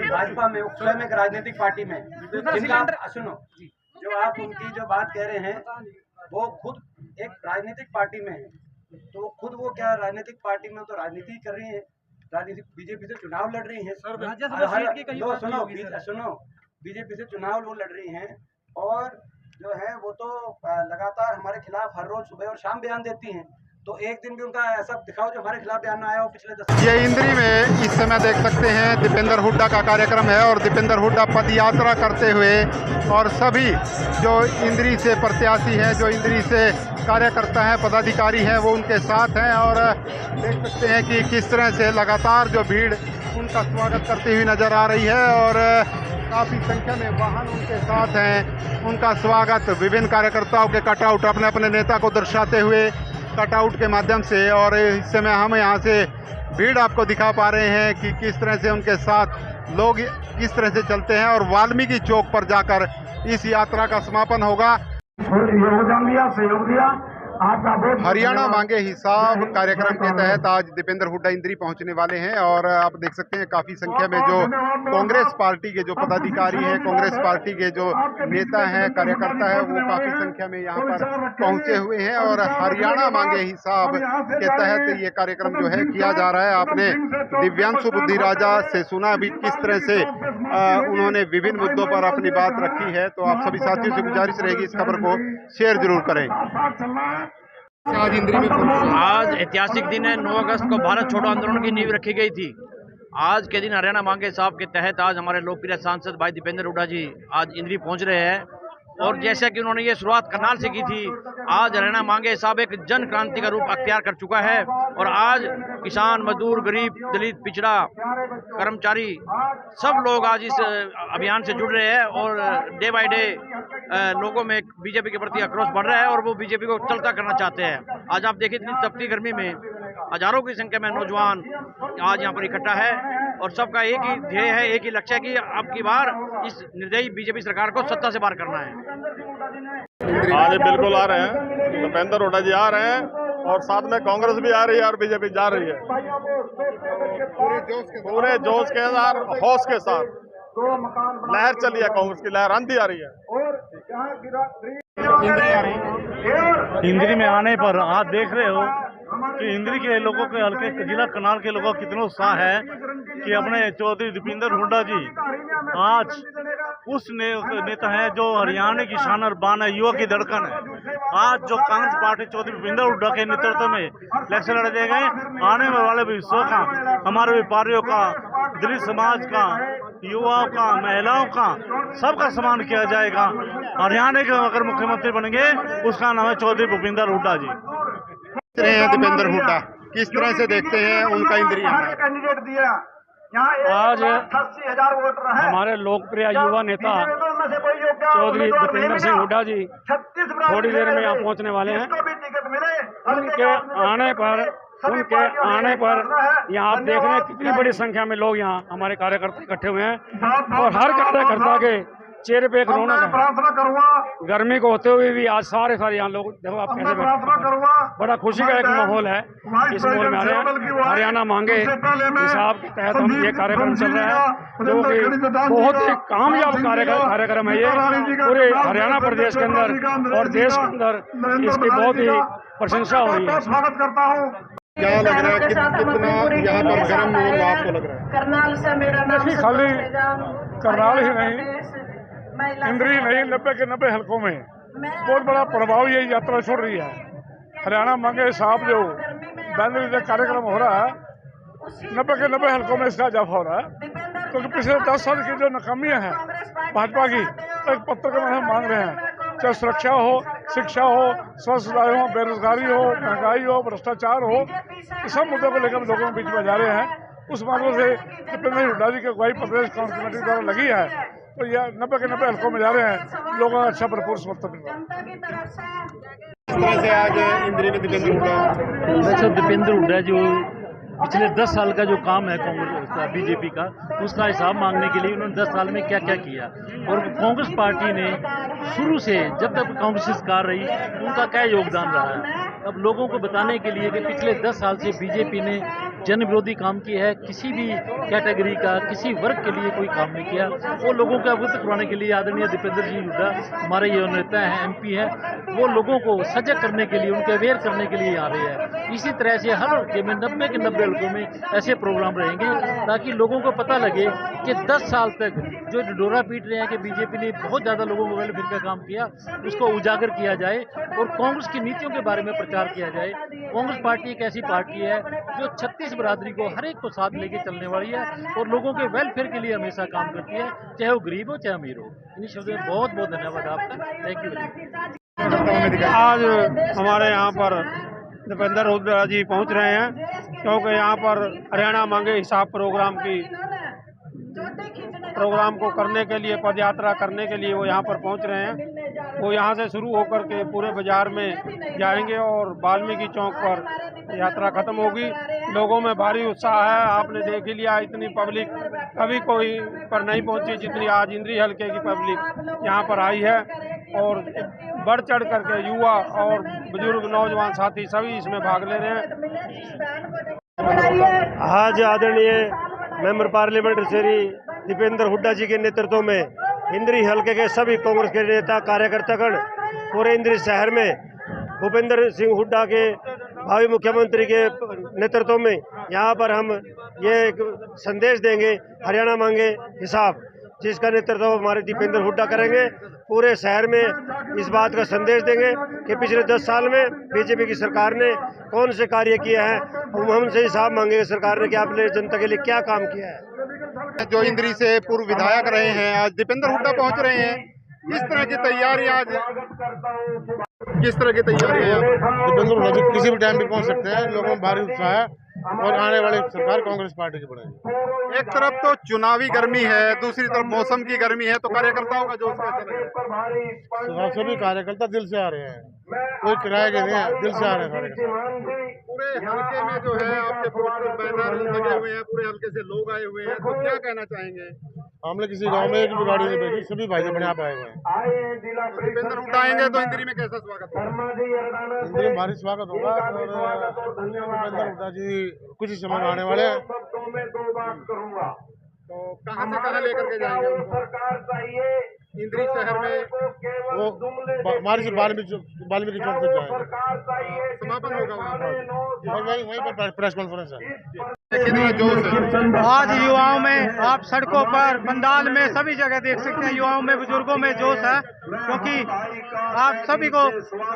भाजपा में, स्वयं एक राजनीतिक पार्टी में, जिनका सुनो, जो आप उनकी जो बात कह रहे हैं वो खुद एक राजनीतिक पार्टी में है, तो खुद वो क्या राजनीतिक पार्टी में तो राजनीति कर रही है, राजनीतिक बीजेपी से चुनाव लड़ रही है। सुनो, बीजेपी से चुनाव वो लड़ रही हैं और जो है वो तो लगातार हमारे खिलाफ हर रोज सुबह और शाम बयान देती हैं, तो एक दिन भी उनका ऐसा दिखाओ जो हमारे खिलाफ बयान आया हो पिछले 10। ये इंद्री में इस समय देख सकते हैं दीपेंद्र हुड्डा का कार्यक्रम है और दीपेंद्र हुड्डा पद यात्रा करते हुए और सभी जो इंद्री से प्रत्याशी हैं, जो इंद्री से कार्यकर्ता हैं, पदाधिकारी हैं, वो उनके साथ हैं और देख सकते हैं कि किस तरह से लगातार जो भीड़ उनका स्वागत करती हुई नज़र आ रही है और काफ़ी संख्या में वाहन उनके साथ हैं। उनका स्वागत विभिन्न कार्यकर्ताओं के कटआउट अपने अपने नेता को दर्शाते हुए कटआउट के माध्यम से, और इस समय हम यहाँ से भीड़ आपको दिखा पा रहे हैं कि किस तरह से उनके साथ लोग किस तरह से चलते हैं और वाल्मीकि चौक पर जाकर इस यात्रा का समापन होगा। योगदान दिया, सहयोग दिया, आपका बहुत। हरियाणा मांगे हिसाब कार्यक्रम के तहत आज दीपेंद्र हुड्डा इंद्री पहुंचने वाले हैं और आप देख सकते हैं काफी संख्या में जो कांग्रेस पार्टी के जो पदाधिकारी हैं, कांग्रेस पार्टी के जो नेता हैं, कार्यकर्ता है, वो काफी संख्या में यहाँ पर पहुंचे हुए हैं और हरियाणा मांगे हिसाब के तहत ये कार्यक्रम जो है किया जा रहा है। आपने दिव्यांशु बुद्धि राजा से सुना अभी किस तरह से उन्होंने विभिन्न मुद्दों पर अपनी बात रखी है, तो आप सभी साथियों से गुजारिश रहेगी इस खबर को शेयर जरूर करें। आज इंद्री में आज ऐतिहासिक दिन है। 9 अगस्त को भारत छोड़ो आंदोलन की नींव रखी गई थी। आज के दिन हरियाणा मांगे साहब के तहत आज हमारे लोकप्रिय सांसद भाई दीपेंद्र हुड्डा जी आज इंद्री पहुंच रहे हैं और जैसा कि उन्होंने ये शुरुआत करनाल से की थी, आज हरियाणा मांगे साहब एक जन क्रांति का रूप अख्तियार कर चुका है और आज किसान, मजदूर, गरीब, दलित, पिछड़ा, कर्मचारी सब लोग आज इस अभियान से जुड़ रहे हैं और डे बाय डे लोगों में बीजेपी के प्रति आक्रोश बढ़ रहा है और वो बीजेपी को चलता करना चाहते हैं। आज आप देखिए इतनी तपती गर्मी में हजारों की संख्या में नौजवान आज यहाँ पर इकट्ठा है और सबका एक ही ध्येय है, एक ही लक्ष्य है कि अब की बार इस निर्दयी बीजेपी सरकार को सत्ता से बाहर करना है। आज बिल्कुल आ रहे हैं, दीपेंद्र हुड्डा जी आ रहे हैं और साथ में कांग्रेस भी आ रही है और बीजेपी जा रही है पूरे जोश के साथ, होश के साथ। लहर चली है, कांग्रेस की लहर आंधी आ रही है। इंद्री में आने पर आप देख रहे हो कि इंद्री के लोगों के हल्के जिला करनाल के लोगों का कितना उत्साह है कि अपने चौधरी दीपेंद्र हुड्डा जी आज उस नेता है जो हरियाणा की शान और बान है, युवा की धड़कन है। आज जो कांग्रेस पार्टी चौधरी दीपेंद्र हुड्डा के नेतृत्व में इलेक्शन लड़े दिए गए, आने वाले भविष्य का, हमारे व्यापारियों का, दलित समाज का, युवाओं का, महिलाओं का, सबका सम्मान किया जाएगा। हरियाणा के अगर मुख्यमंत्री बनेंगे उसका नाम है चौधरी भूपेंद्र हुड्डा जी। दीपेंद्र हुड्डा किस तरह से देखते हैं उनका इंद्री कैंडिडेट दिया, आज हमारे लोकप्रिय युवा नेता चौधरी दीपेंद्र सिंह हुड्डा जी थोड़ी देर में यहाँ पहुँचने वाले हैं। उनके आने पर यहाँ आप देख रहे हैं कितनी बड़ी संख्या में लोग यहाँ हमारे कार्यकर्ता इकट्ठे हुए हैं और हर कार्यकर्ता के चेहरे पे एक रौनक है। गर्मी को होते हुए भी आज सारे यहाँ लोग देखो आप कैसे बड़ा खुशी का एक माहौल है। इस माहौल में आ रहे हैं। हरियाणा मांगे हिसाब के तहत हम ये कार्यक्रम चल रहा है जो कि बहुत ही कामयाब कार्यक्रम है। ये पूरे हरियाणा प्रदेश के अंदर और देश के अंदर इसकी बहुत ही प्रशंसा हो रही है। स्वागत करता हूँ। क्या लग रहा है कितना यहाँ पर गर्म माहौल आपको लग रहा है? करनाल से मेरा नाम खाली करनाल ही नहीं, इंद्री नहीं, 90 के 90 हलकों में बहुत बड़ा प्रभाव ये यात्रा छोड़ रही है। हरियाणा मांगे साहब जो बैनर कार्यक्रम हो रहा है, 90 के 90 हलकों में इसका जब हो रहा है, क्योंकि पिछले 10 साल की जो नाकामियां हैं भाजपा की, एक पत्र के हम मांग रहे हैं, चाहे सुरक्षा हो, शिक्षा हो, स्वास्थ्य सुधार हो, बेरोजगारी हो, महंगाई हो, भ्रष्टाचार हो, इस सब मुद्दों को लेकर लोगों के बीच में जा रहे हैं। उस मामले से दीपेंद्र हुड्डा जी की अगुवाई प्रदेश कांग्रेस कमेटी द्वारा लगी है, तो यह 90 के 90 हलकों में जा रहे हैं। लोगों का अच्छा भरपूर समर्थन मिल रहा है। आज इंद्री में दीपेंद्र हुड्डा, दीपेंद्र हुड्डा जो पिछले 10 साल का जो काम है कांग्रेस का, बीजेपी का, उसका हिसाब मांगने के लिए उन्होंने 10 साल में क्या क्या किया और कांग्रेस पार्टी ने शुरू से जब तक कांग्रेस सरकार रही उनका क्या योगदान रहा है। अब लोगों को बताने के लिए कि पिछले 10 साल से बीजेपी ने जन विरोधी काम किया है, किसी भी कैटेगरी का किसी वर्ग के लिए कोई काम नहीं किया। वो लोगों को अवगत करवाने के लिए आदरणीय दीपेंद्र जी हुड्डा हमारे ये नेता हैं, MP हैं, वो लोगों को सजग करने के लिए, उनके अवेयर करने के लिए आ रहे हैं। इसी तरह से हर हल्के में 90 के 90 हल्कों में ऐसे प्रोग्राम रहेंगे ताकि लोगों को पता लगे कि 10 साल तक जो डोरा पीट रहे हैं कि बीजेपी ने बहुत ज़्यादा लोगों को वेलफेयर का काम किया, उसको उजागर किया जाए और कांग्रेस की नीतियों के बारे में प्रचार किया जाए। कांग्रेस पार्टी एक ऐसी पार्टी है जो 36 बरादरी को हर एक को साथ लेके चलने वाली है और लोगों के वेलफेयर के लिए हमेशा काम करती है, चाहे वो गरीब हो चाहे अमीर हो। इन शब्दों में बहुत बहुत धन्यवाद आपका। Thank you. आज हमारे यहाँ पर दीपेंद्र हुड्डा जी पहुँच रहे हैं क्योंकि यहाँ पर हरियाणा मांगे हिसाब प्रोग्राम को करने के लिए, पद यात्रा करने के लिए वो यहाँ पर पहुँच रहे हैं। वो यहाँ से शुरू होकर के पूरे बाजार में जाएंगे और वाल्मीकि चौक पर यात्रा खत्म होगी। लोगों में भारी उत्साह है, आपने देख ही लिया, इतनी पब्लिक कभी कोई पर नहीं पहुँची जितनी आज इंद्री हल्के की पब्लिक यहाँ पर आई है। और बढ़ चढ़ करके युवा और बुजुर्ग नौजवान साथी सभी इसमें भाग ले रहे हैं। आज आदरणीय मेंबर पार्लियामेंट श्री दीपेंद्र हुड्डा जी के नेतृत्व में इंद्री हल्के के सभी कांग्रेस के नेता कार्यकर्तागण पूरे इंद्री शहर में भूपेंद्र सिंह हुड्डा के भावी मुख्यमंत्री के नेतृत्व में यहाँ पर हम ये एक संदेश देंगे, हरियाणा मांगे हिसाब, जिसका नेतृत्व हमारे दीपेंद्र हुड्डा करेंगे। पूरे शहर में इस बात का संदेश देंगे कि पिछले 10 साल में बीजेपी की सरकार ने कौन से कार्य किए हैं। हम उनसे हिसाब मांगेंगे सरकार ने कि आपने जनता के लिए क्या काम किया है। जो इंद्री से पूर्व विधायक रहे हैं, आज दीपेंद्र हुड्डा पहुंच रहे हैं। किस तरह की तैयारी आज, किस तरह की तैयारी है? दीपेंद्र हुड्डा जी किसी भी टाइम भी पहुंच सकते हैं, लोगों में भारी उत्साह है और आने वाली सरकार कांग्रेस पार्टी की बनेगी। एक तरफ तो चुनावी गर्मी है, दूसरी तरफ मौसम की गर्मी है, तो कार्यकर्ताओं का जोश कैसा लगेगा? सभी कार्यकर्ता दिल से आ रहे हैं, कोई किराए के नहीं है, दिल से आ रहे हैं कार्यकर्ता। पूरे हल्के में जो है आपके पोस्टर बैनर लगे हुए हैं, पूरे हल्के से लोग आए हुए हैं, तो क्या कहना चाहेंगे? हमने किसी गांव में एक भी गाड़ी नहीं भेजी, सभी भाई अपने आप आए हुए हैं। दीपेंद्र हुड्डा आएंगे तो इंद्री में कैसा स्वागत होगा? इंद्री में भारी स्वागत होगा और दीपेंद्र हुड्डा जी कुछ ही समय में आने वाले हैं। तो कहाँ से कहाँ लेकर के जाएंगे उनको? इंद्री शहर में वो हमारे से वाल्मीकि चौक तक जाएंगे, समापन होगा वहाँ और वहीं पर प्रेस कॉन्फ्रेंस है। कितना जोश है आज युवाओं में, आप सड़कों पर, पंडाल में, सभी जगह देख सकते हैं युवाओं में, बुजुर्गों में जोश है, क्योंकि आप सभी को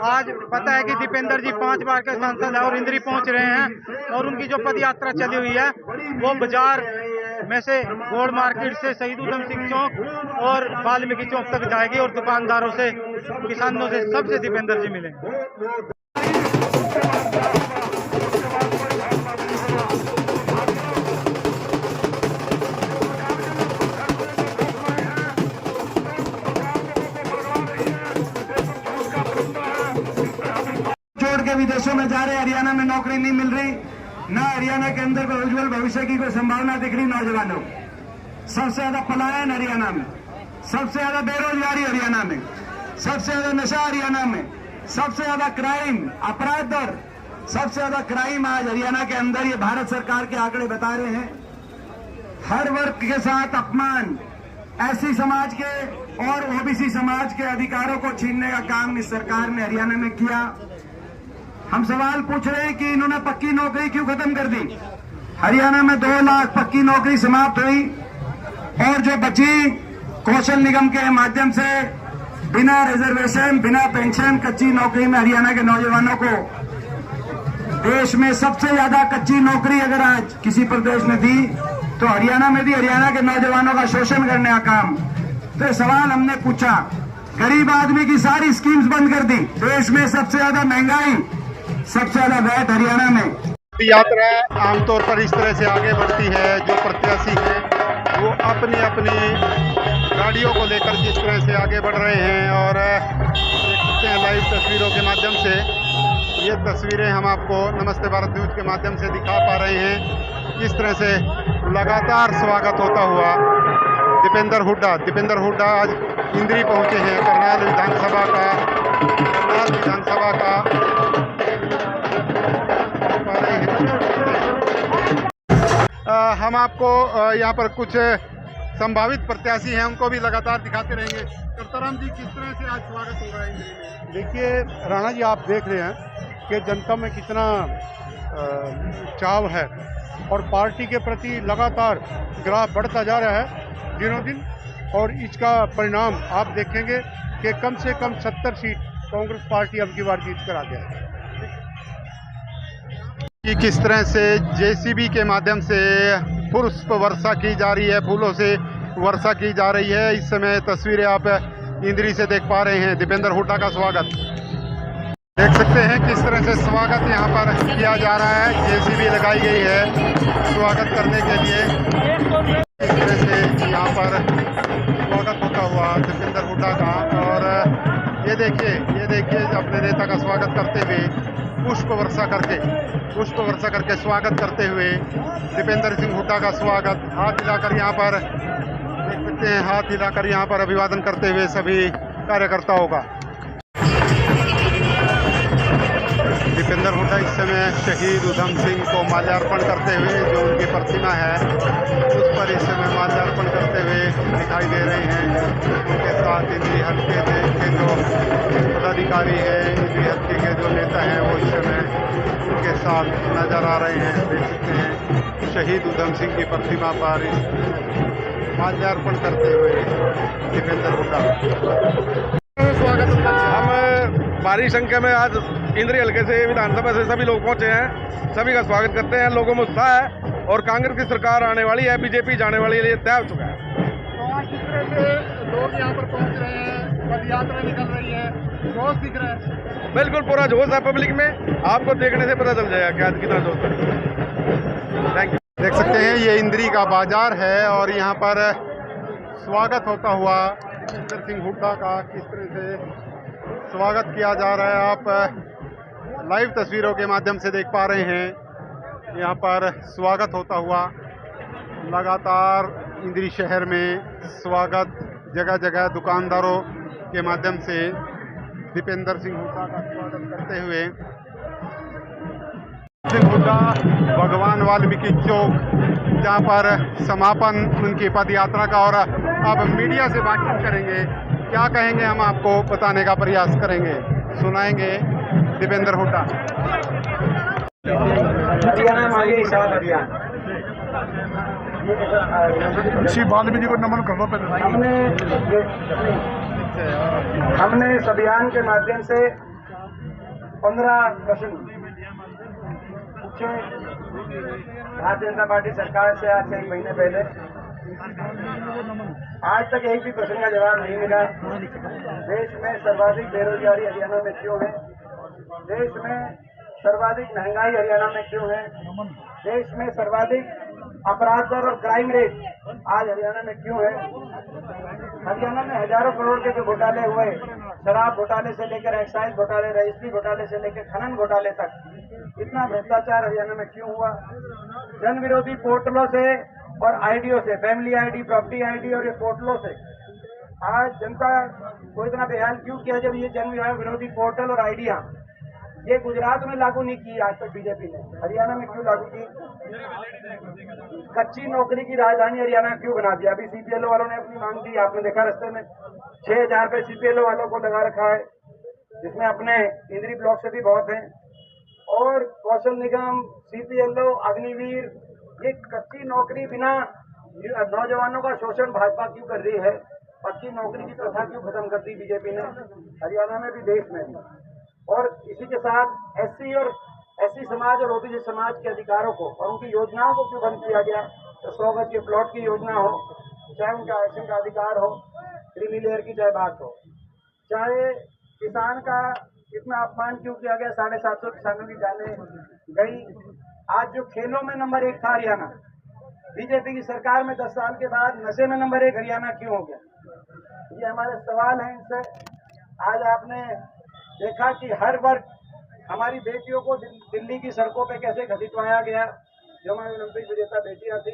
आज पता है कि दीपेंद्र जी 5 बार के सांसद हैं और इंद्री पहुंच रहे हैं और उनकी जो पद यात्रा चली हुई है वो बाजार में से गोड़ मार्केट से शहीद उधम सिंह चौक और वाल्मीकि चौक तक जाएगी और दुकानदारों से, किसानों से, सबसे दीपेंद्र जी मिलेंगे। छोड़ के विदेशों में जा रहे, हरियाणा में नौकरी नहीं मिल रही, ना हरियाणा के अंदर कोई उज्जवल भविष्य की कोई संभावना दिख रही नौजवानों। सबसे ज्यादा पलायन हरियाणा में, सबसे ज्यादा बेरोजगारी हरियाणा में, सबसे ज्यादा नशा हरियाणा में, सबसे ज्यादा क्राइम, अपराध दर, सबसे ज्यादा क्राइम आज हरियाणा के अंदर, ये भारत सरकार के आंकड़े बता रहे हैं। हर वर्ग के साथ अपमान, एससी समाज के और ओबीसी समाज के अधिकारों को छीनने का काम इस सरकार ने हरियाणा में किया। हम सवाल पूछ रहे हैं कि इन्होंने पक्की नौकरी क्यों खत्म कर दी? हरियाणा में 2 लाख पक्की नौकरी समाप्त हुई और जो बची कौशल निगम के माध्यम से बिना रिजर्वेशन, बिना पेंशन, कच्ची नौकरी में हरियाणा के नौजवानों को, देश में सबसे ज्यादा कच्ची नौकरी अगर आज किसी प्रदेश ने दी तो हरियाणा में दी। हरियाणा के नौजवानों का शोषण करने का काम। तो सवाल हमने पूछा, गरीब आदमी की सारी स्कीम्स बंद कर दी, देश में सबसे ज्यादा महंगाई, सबसे ज्यादा वैट हरियाणा में। यात्रा आमतौर पर इस तरह से आगे बढ़ती है, जो प्रत्याशी हैं वो अपनी अपनी गाड़ियों को लेकर जिस तरह से आगे बढ़ रहे हैं और देख सकते हैं लाइव तस्वीरों के माध्यम से। ये तस्वीरें हम आपको नमस्ते भारत न्यूज के माध्यम से दिखा पा रहे हैं, किस तरह से लगातार स्वागत होता हुआ दीपेंद्र हुड्डा आज इंद्री पहुंचे हैं। करनाल विधानसभा का हम आपको यहाँ पर कुछ संभावित प्रत्याशी हैं उनको भी लगातार दिखाते रहेंगे। करताराम जी, किस तरह से आज स्वागत हो रहा है इंद्री में? देखिए राणा जी, आप देख रहे हैं कि जनता में कितना चाव है और पार्टी के प्रति लगातार ग्राफ बढ़ता जा रहा है दिनों दिन, और इसका परिणाम आप देखेंगे कि कम से कम 70 सीट कांग्रेस पार्टी अब की बार जीत कर आ जाए। कि किस तरह से जेसीबी के माध्यम से पुष्प वर्षा की जा रही है, फूलों से वर्षा की जा रही है। इस समय तस्वीरें आप इंद्री से देख पा रहे हैं। दीपेंद्र हुड्डा का स्वागत देख सकते हैं, किस तरह से स्वागत यहाँ पर किया जा रहा है। जेसीबी लगाई गई है स्वागत करने के लिए। इस तरह से यहाँ पर स्वागत होता हुआ दीपेंद्र हुड्डा का, और ये देखिए अपने नेता का स्वागत करते हुए पुष्प वर्षा करके स्वागत करते हुए दीपेंद्र सिंह हुड्डा का स्वागत हाथ हिलाकर यहाँ पर देख सकते हैं, हाथ हिलाकर यहाँ पर अभिवादन करते हुए सभी कार्यकर्ताओं का। दीपेंद्र हुड्डा इस समय शहीद उधम सिंह को माल्यार्पण करते हुए, जो उनकी प्रतिमा है उस पर इस समय माल्यार्पण करते हुए दिखाई दे रहे हैं। उनके साथ इंद्री हल्के के जो पदाधिकारी हैं, इंद्री हल्के के जो नेता हैं, वो इस समय उनके साथ नजर आ रहे हैं। देख सकते हैं शहीद उधम सिंह की प्रतिमा पर माल्यार्पण करते हुए दीपेंद्र हुड्डा। स्वागत। हम भारी संख्या में आज इंद्री हल्के से, विधानसभा से सभी लोग पहुंचे हैं। सभी का स्वागत करते हैं। लोगों में उत्साह है और कांग्रेस की सरकार आने वाली है, बीजेपी जाने वाली है, ये तय हो चुका है। तो आज किस तरह से लोग यहाँ पर पहुँच रहे हैं, पद यात्रा निकल रही है, जोश दिख रहा है? बिल्कुल पूरा जोश है पब्लिक में, आपको देखने से पता चल जाएगा कि आज कितना जोश है। Thank you. देख सकते हैं ये इंद्री का बाजार है और यहाँ पर स्वागत होता हुआ दीपेंद्र सिंह हुड्डा का किस तरह से स्वागत किया जा रहा है, आप लाइव तस्वीरों के माध्यम से देख पा रहे हैं। यहाँ पर स्वागत होता हुआ लगातार इंद्री शहर में स्वागत, जगह जगह दुकानदारों के माध्यम से दीपेंद्र सिंह हुड्डा का स्वागत करते हुए सिंह हुड्डा भगवान वाल्मीकि चौक, जहाँ पर समापन उनकी पद यात्रा का, और अब मीडिया से बातचीत करेंगे। क्या कहेंगे हम आपको बताने का प्रयास करेंगे, सुनाएंगे दीपेंद्र हुड्डा। हरियाणा मांगे किसान अभियान, ऋषि वाल्मीकि को नमन करना पहले। हमने इस अभियान के माध्यम से 15 प्रश्न पूछे भारतीय जनता पार्टी सरकार से आज से 1 महीने पहले। आज तक एक भी प्रश्न का जवाब नहीं मिला। देश में सर्वाधिक बेरोजगारी हरियाणा में क्यों है? देश में सर्वाधिक महंगाई हरियाणा में क्यों है? देश में सर्वाधिक अपराध दर और क्राइम रेट आज हरियाणा में क्यों है? हरियाणा में हजारों करोड़ के जो घोटाले हुए, शराब घोटाले से लेकर एक्साइज घोटाले, रजिस्ट्री घोटाले से लेकर खनन घोटाले तक, इतना भ्रष्टाचार हरियाणा में क्यों हुआ? जन विरोधी पोर्टलों से और आईडीओ से, फैमिली आईडी, प्रॉपर्टी आईडी और ये पोर्टलों से आज जनता को इतना बेहाल क्यों किया? जब ये जन विरोधी पोर्टल और आईडियां ये गुजरात में लागू नहीं की आज तक बीजेपी ने, हरियाणा में क्यों लागू की? कच्ची नौकरी की राजधानी हरियाणा क्यों बना दिया? अभी सीपीएलओ वालों ने अपनी मांग की, आपने देखा रास्ते में 6000 रुपये सीपीएलओ वालों को लगा रखा है, जिसमें अपने इंद्री ब्लॉक से भी बहुत हैं, और कौशल निगम, सीपीएलओ, अग्निवीर, ये कच्ची नौकरी बिना नौजवानों का शोषण भाजपा क्यों कर रही है? पक्की नौकरी की प्रथा क्यों खत्म कर दी बीजेपी ने, हरियाणा में भी, देश में भी? और इसी के साथ एससी और एससी समाज और ओबीसी समाज के अधिकारों को और उनकी योजनाओं को क्यों बंद किया गया? तो 100 गज के प्लॉट की योजना हो, चाहे उनका आरक्षण का अधिकार हो, क्रीमी लेयर की चाहे बात हो, चाहे किसान का इतना अपमान क्यों किया गया? 750 किसानों की जाने गई। आज जो खेलों में नंबर 1 था हरियाणा, बीजेपी की सरकार में 10 साल के बाद नशे में नंबर 1 हरियाणा क्यों हो गया? ये हमारे सवाल हैं इनसे। आज आपने देखा कि हर वर्ग हमारी बेटियों को दिल्ली की सड़कों पे कैसे घसीटवाया गया, जो हमारी ओलंपिक विजेता बेटियां थी,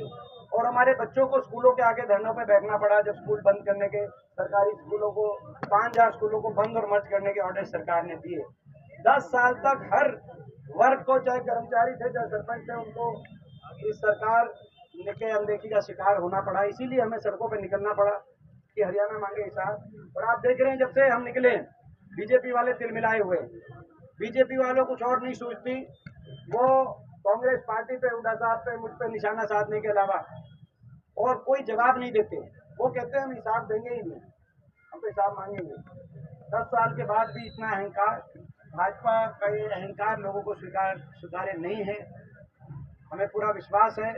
और हमारे बच्चों को स्कूलों के आगे धरनों पे बैठना पड़ा जब स्कूल बंद करने के, सरकारी स्कूलों को 5000 स्कूलों को बंद और मर्ज करने के ऑर्डर सरकार ने दिए। 10 साल तक हर वर्ग को, चाहे कर्मचारी थे चाहे सरपंच थे, उनको इस सरकार निके अनदेखी का शिकार होना पड़ा, इसीलिए हमें सड़कों पर निकलना पड़ा कि हरियाणा मांगे हिसाब। और आप देख रहे हैं जब से हम निकले बीजेपी वाले तिलमिलाए हुए, बीजेपी वालों कुछ और नहीं सोचती, वो कांग्रेस पार्टी पे, हुड्डा साहब पे, मुझ पे निशाना साधने के अलावा और कोई जवाब नहीं देते। वो कहते हैं हम हिसाब देंगे ही नहीं, हम तो हिसाब मांगेंगे। 10 साल के बाद भी इतना अहंकार, भाजपा का ये अहंकार लोगों को स्वीकार्य नहीं है। हमें पूरा विश्वास है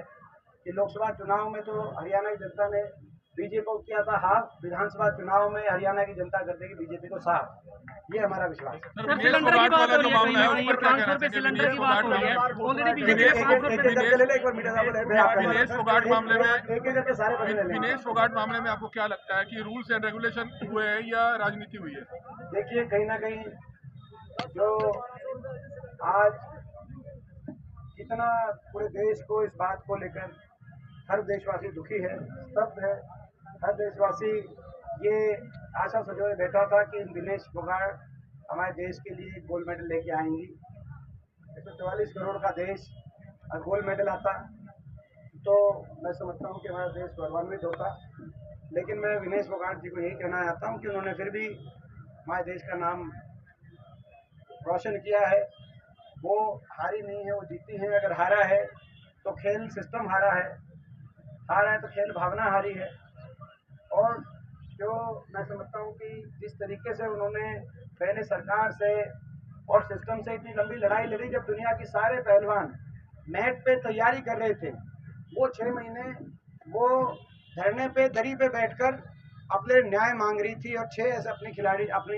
कि लोकसभा चुनाव में तो हरियाणा की जनता ने बीजेपी को किया था हाफ, विधानसभा चुनाव में हरियाणा की जनता कर देगी बीजेपी को साफ, ये हमारा विश्वास है। सिलेंडर की बात हो रही है, ट्रांसफर पे सिलेंडर की बात हो रही है, ऑलरेडी बीजेपी विनेश फोगाट मामले में आपको क्या लगता है कि रूल्स एंड रेगुलेशन हुए हैं या राजनीति हुई है? देखिए, कहीं ना कहीं जो आज कितना पूरे देश को इस बात को लेकर हर देशवासी दुखी है, स्तब्ध है। हर देशवासी ये आशा सजोए बैठा था कि विनेश फोगाट हमारे देश के लिए गोल्ड मेडल लेके आएंगी। 144 करोड़ का देश और गोल्ड मेडल आता तो मैं समझता हूँ कि हमारा देश गौरवान्वित होता। लेकिन मैं विनेश फोगाट जी को यही कहना चाहता हूँ कि उन्होंने फिर भी हमारे देश का नाम रोशन किया है। वो हारी नहीं है, वो जीती है। अगर हारा है तो खेल सिस्टम हारा है, हारा है तो खेल भावना हारी है। और जो मैं समझता हूँ कि जिस तरीके से उन्होंने पहले सरकार से और सिस्टम से इतनी लंबी लड़ाई लड़ी, जब दुनिया की सारे पहलवान मैट पे तैयारी कर रहे थे, वो 6 महीने वो धरने पे, दरी पे बैठकर अपने न्याय मांग रही थी और 6 ऐसे अपने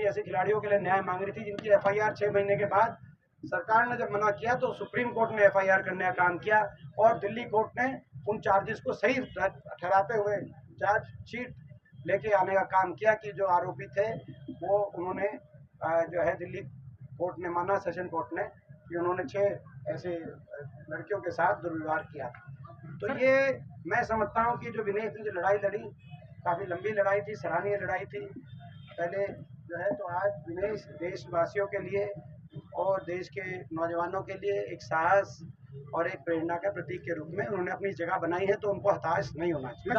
जैसे खिलाड़ियों के लिए न्याय मांग रही थी, जिनकी FIR 6 महीने के बाद सरकार ने जब मना किया तो सुप्रीम कोर्ट ने FIR करने का काम किया और दिल्ली कोर्ट ने उन चार्जेस को सही ठहराते हुए चार्जशीट लेके आने का काम किया कि जो आरोपी थे वो उन्होंने जो है दिल्ली कोर्ट ने माना, सेशन कोर्ट ने, कि उन्होंने 6 ऐसे लड़कियों के साथ दुर्व्यवहार किया। तो ये मैं समझता हूँ कि जो विनेश ने जो लड़ाई लड़ी, काफ़ी लंबी लड़ाई थी, सराहनीय लड़ाई थी पहले जो है। तो आज विनेश देशवासियों के लिए और देश के नौजवानों के लिए एक साहस और एक प्रेरणा का प्रतीक के रूप में उन्होंने अपनी जगह बनाई है, तो उनको हताश नहीं होना चाहिए।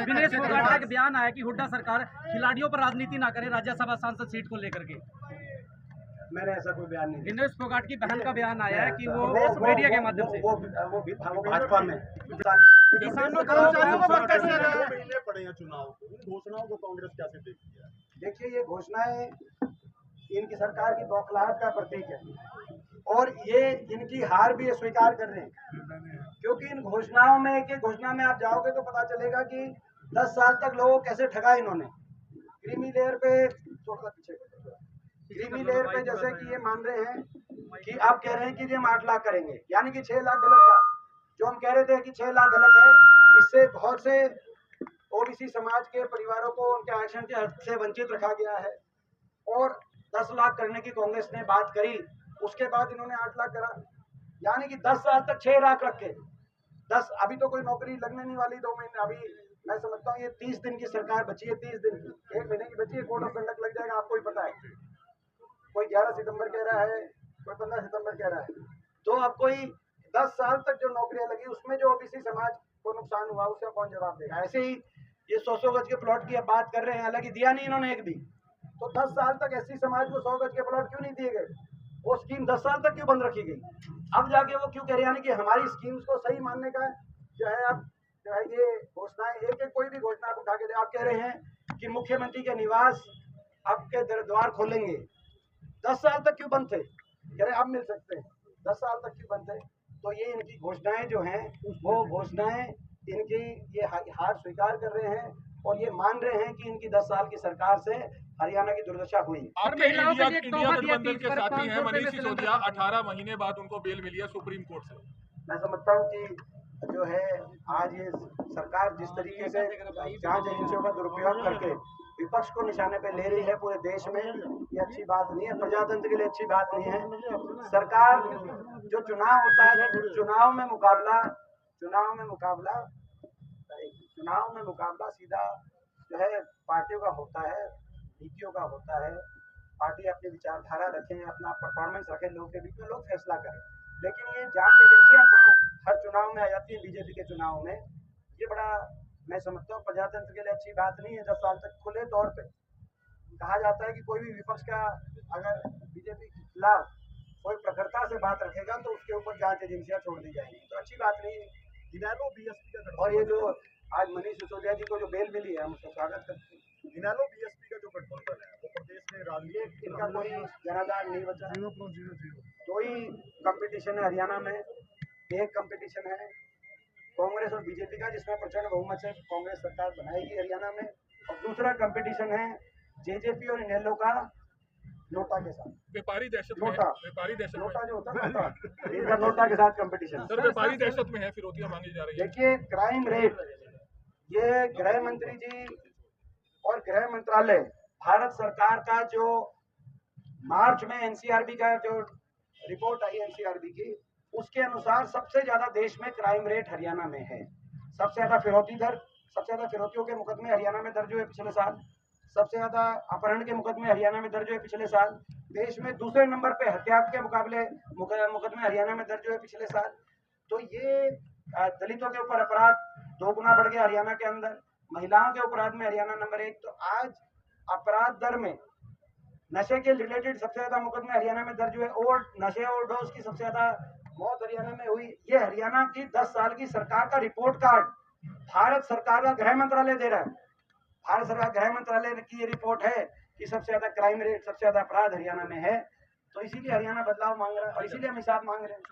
विनेश फोगाट का एक बयान आया कि हुड्डा सरकार खिलाड़ियों पर राजनीति ना करे राज्यसभा सांसद सीट को लेकर के। मैंने ऐसा कोई बयान नहीं। विनेश फोगाट की बहन का बयान आया है कि वो मीडिया के माध्यम से वो भाजपा में किसानों को महीने पड़े हैं चुनाव को, इन घोषणाओं को कांग्रेस कैसे देखती है? देखिए, ये घोषणाएं इनकी सरकार की बौखलाहट का प्रतीक है और ये इनकी हार भी स्वीकार कर रहे हैं, क्योंकि इन घोषणाओं में, एक एक घोषणा में आप जाओगे तो पता चलेगा कि 10 साल तक लोगों को कैसे ठगा इन्होंने। क्रीमी लेयर पे जैसे कि ये मान रहे हैं कि आप कह रहे हैं कि हम 8 लाख करेंगे, यानी कि 6 लाख गलत था। जो हम कह रहे थे कि 6 लाख गलत है, इससे बहुत से OBC समाज के परिवारों को उनके आरक्षण के हक से वंचित रखा गया है। और 10 लाख करने की कांग्रेस ने बात करी, उसके बाद इन्होंने 8 लाख करा, यानी कि 10 साल तक 6 लाख रखे 10। अभी तो कोई नौकरी लगने नहीं वाली 2 महीने, अभी मैं समझता हूँ ये 30 दिन की सरकार बची है, 30 दिन की, 1 महीने की बची है। कोड ऑफ कंडक्ट लग जाएगा, आपको ही पता है। कोई 11 सितंबर कह रहा है, कोई 15 सितंबर कह रहा है। तो अब कोई 10 साल तक जो नौकरियां लगी, उसमें जो OBC समाज को नुकसान हुआ, उसका कौन जवाब देगा? ऐसे ही ये 100 गज के प्लॉट की बात कर रहे हैं, हालांकि दिया नहीं इन्होंने एक भी। तो 10 साल तक SC समाज को 100 गज के प्लॉट क्यों नहीं दिए गए? वो स्कीम 10 साल तक क्यों बंद रखी गई? अब जाके वो क्यों कह रहे हैं? यानी कि हमारी स्कीम्स को सही मानने का जो है, अब जो है ये घोषणाएं, एक कोई भी घोषणा आप उठा के आप कह रहे हैं कि मुख्यमंत्री के निवास आपके द्वार खोलेंगे। 10 साल तक क्यों बंद थे? कह रहे अब मिल सकते हैं। 10 साल तक क्यों बंद थे? तो ये इनकी घोषणाएं जो हैं, वो घोषणाएं इनकी ये हार स्वीकार कर रहे हैं और ये मान रहे हैं कि इनकी 10 साल की सरकार से हरियाणा की दुर्दशा हुई। आपके इंडिया गठबंधन के साथी हैं मनीष सिसोदिया, 18 महीने बाद उनको बेल मिली है सुप्रीम कोर्ट से। मैं समझता हूँ कि जो है आज ये सरकार जिस तरीके से जांच एजेंसियों का दुरुपयोग करके विपक्ष को निशाने पे ले रही है पूरे देश में, ये अच्छी बात नहीं है, प्रजातंत्र के लिए अच्छी बात नहीं है। सरकार जो चुनाव होता है, चुनाव में मुकाबला सीधा जो है पार्टियों का होता है, नीतियों का होता है। पार्टी अपनी विचारधारा रखें, अपना परफॉर्मेंस रखें, लोगों के बीच में लोग फैसला करें। लेकिन ये जांच एजेंसियां हर चुनाव में आ जाती है, बीजेपी के चुनाव में। ये बड़ा मैं समझता हूँ प्रजातंत्र के लिए अच्छी बात नहीं है। 10 साल तक खुले तौर पे कहा जाता है कि कोई भी विपक्ष का अगर बीजेपी के खिलाफ कोई प्रखरता से बात रखेगा तो उसके ऊपर जांच एजेंसियां छोड़ दी जाएंगी, तो अच्छी बात नहीं है। इनेलो बीएसपी का, और ये जो आज मनीष सिसोदिया जी को जो बेल मिली है, हम उसका स्वागत करते हैं। इनेलो बीएसपी का जो गठबंधन है वो प्रदेश में राजनीति इनका कोई जनाधार नहीं बचा। 0.00 दो ही कंपटीशन है हरियाणा में। एक कंपटीशन है कांग्रेस और बीजेपी का, जिसमें प्रचंड बहुमत से कांग्रेस सरकार बनाएगी हरियाणा में, और दूसरा कंपटीशन है जेजेपी और इनेलो का नोटा के साथ। व्यापारी दहशत नोटा, व्यापारी दहशत नोटा जो होता है नोटा, इनका नोटा के साथ कंपटीशन। सर व्यापारी दहशत में है, फिरौतियां मांगी जा रही है। देखिए क्राइम रेट, ये गृह मंत्री जी और गृह मंत्रालय, भारत सरकार का जो मार्च में एनसीआरबी का जो रिपोर्ट आई एनसीआरबी की, उसके अनुसार सबसे ज्यादा देश में क्राइम रेट हरियाणा में है। सबसे ज्यादा फिरौती दर, सबसे ज्यादा फिरौतियों के मुकदमे हरियाणा में दर्ज हुए पिछले साल। सबसे ज्यादा अपहरण के मुकदमे हरियाणा में दर्ज हुए पिछले साल। देश में दूसरे नंबर पे हत्या के मुकाबले मुकदमे हरियाणा में दर्ज हुए पिछले साल। तो ये दलितों के ऊपर अपराध 2 गुना बढ़ गया हरियाणा के अंदर। महिलाओं के अपराध में हरियाणा नंबर 1। तो आज अपराध दर में नशे के रिलेटेड सबसे ज्यादा मुकदमे हरियाणा में दर्ज हुए, और नशे और डोज की सबसे ज्यादा मौत हरियाणा में हुई। ये हरियाणा की 10 साल की सरकार का रिपोर्ट कार्ड भारत सरकार का गृह मंत्रालय दे रहा है। भारत सरकार गृह मंत्रालय की ये रिपोर्ट है कि सबसे ज्यादा क्राइम रेट, सबसे ज्यादा अपराध हरियाणा में है। तो इसीलिए हरियाणा बदलाव मांग रहा है और इसीलिए हम हिसाब मांग रहे हैं।